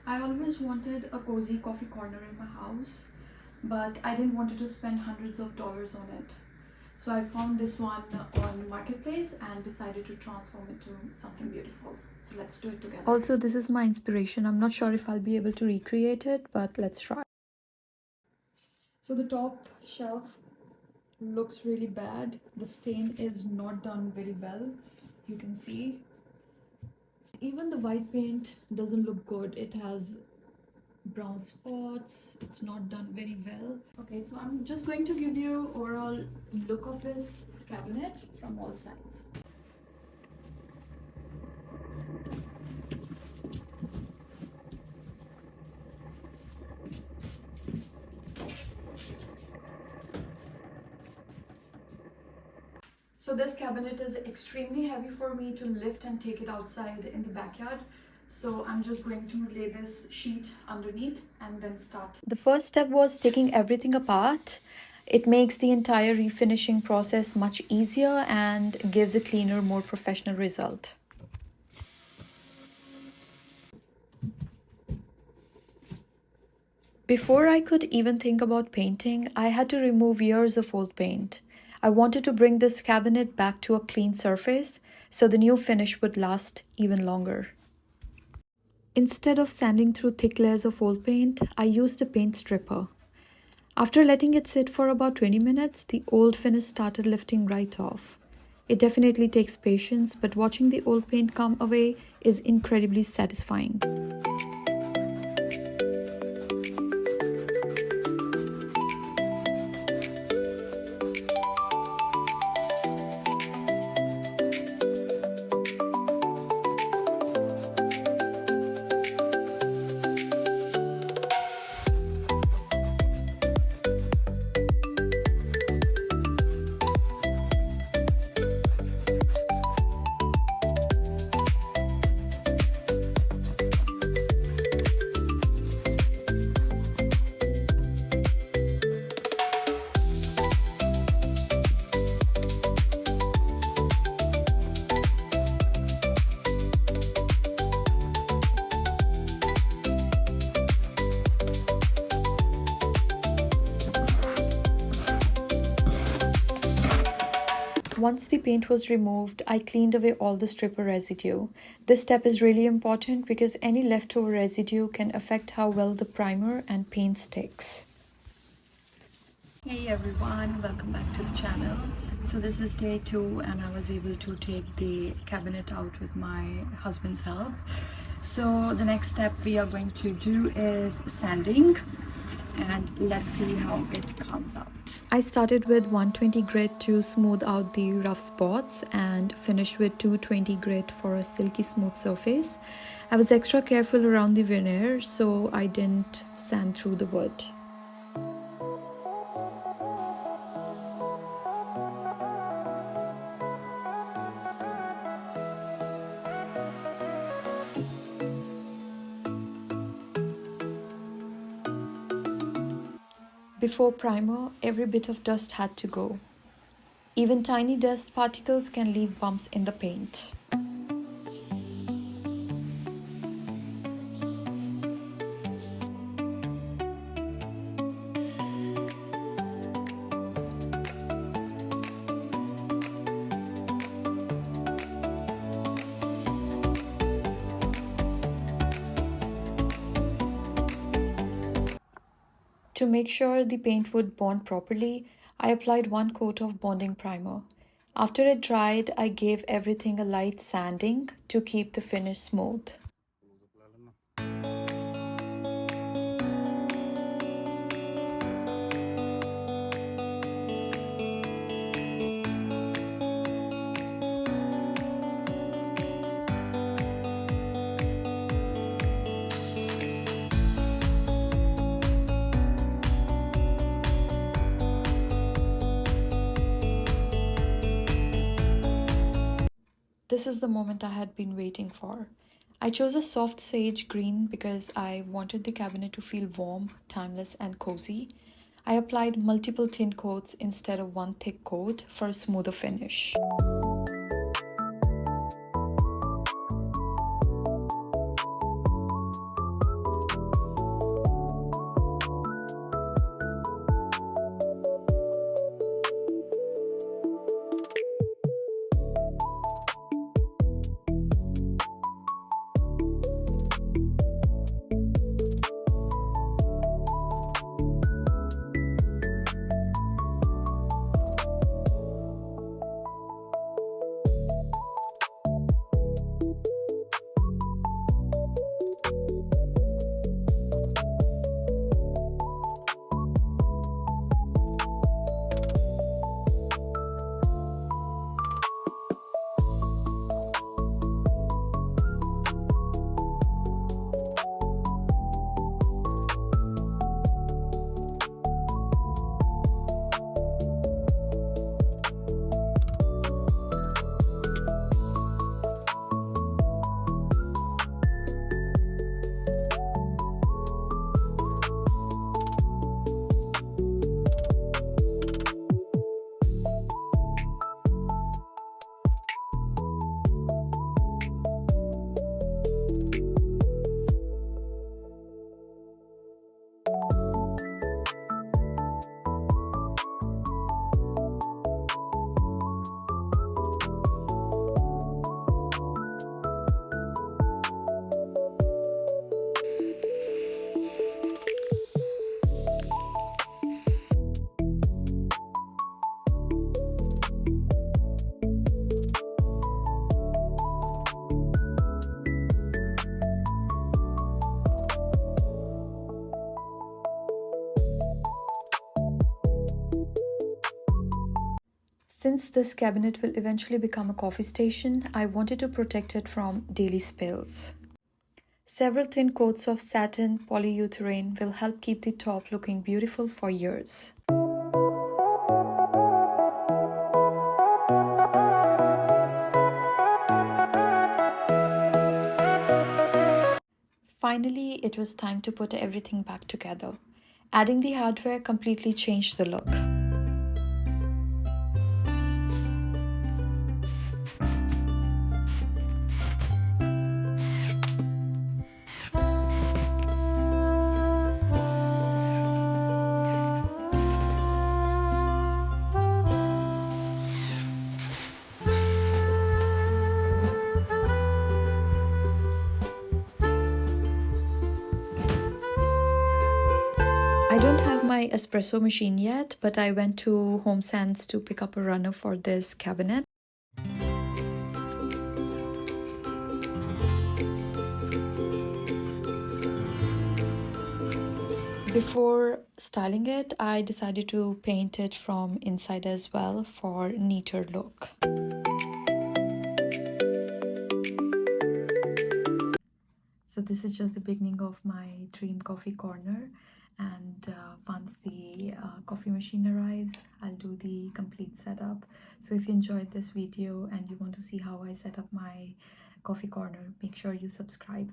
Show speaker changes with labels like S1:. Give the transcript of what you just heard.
S1: I always wanted a cozy coffee corner in my house, but I didn't want to spend hundreds of dollars on it. So I found this one on Marketplace and decided to transform it to something beautiful. So let's do it together. Also, this is my inspiration. I'm not sure if I'll be able to recreate it, but let's try. So the top shelf looks really bad. The stain is not done very well. You can see. Even the white paint doesn't look good. It has brown spots. It's not done very well. Okay, so I'm just going to give you overall look of this cabinet from all sides. So this cabinet is extremely heavy for me to lift and take it outside in the backyard. So I'm just going to lay this sheet underneath and then start. The first step was taking everything apart. It makes the entire refinishing process much easier and gives a cleaner, more professional result. Before I could even think about painting, I had to remove years of old paint. I wanted to bring this cabinet back to a clean surface so the new finish would last even longer. Instead of sanding through thick layers of old paint, I used a paint stripper. After letting it sit for about 20 minutes, the old finish started lifting right off. It definitely takes patience, but watching the old paint come away is incredibly satisfying. Once the paint was removed, I cleaned away all the stripper residue. This step is really important because any leftover residue can affect how well the primer and paint sticks. Hey everyone, welcome back to the channel. So this is day 2 and I was able to take the cabinet out with my husband's help. So the next step we are going to do is sanding, and let's see how it comes out. I started with 120 grit to smooth out the rough spots and finished with 220 grit for a silky smooth surface. I was extra careful around the veneer so I didn't sand through the wood. Before primer, every bit of dust had to go. Even tiny dust particles can leave bumps in the paint. To make sure the paint would bond properly, I applied 1 coat of bonding primer. After it dried, I gave everything a light sanding to keep the finish smooth. This is the moment I had been waiting for. I chose a soft sage green because I wanted the cabinet to feel warm, timeless, and cozy. I applied multiple thin coats instead of one thick coat for a smoother finish. Since this cabinet will eventually become a coffee station, I wanted to protect it from daily spills. Several thin coats of satin polyurethane will help keep the top looking beautiful for years. Finally, it was time to put everything back together. Adding the hardware completely changed the look. I don't have my espresso machine yet, but I went to Home Sense to pick up a runner for this cabinet. Before styling it, I decided to paint it from inside as well for a neater look. So this is just the beginning of my dream coffee corner, and once the coffee machine arrives, I'll do the complete setup. So if you enjoyed this video and you want to see how I set up my coffee corner, make sure you subscribe.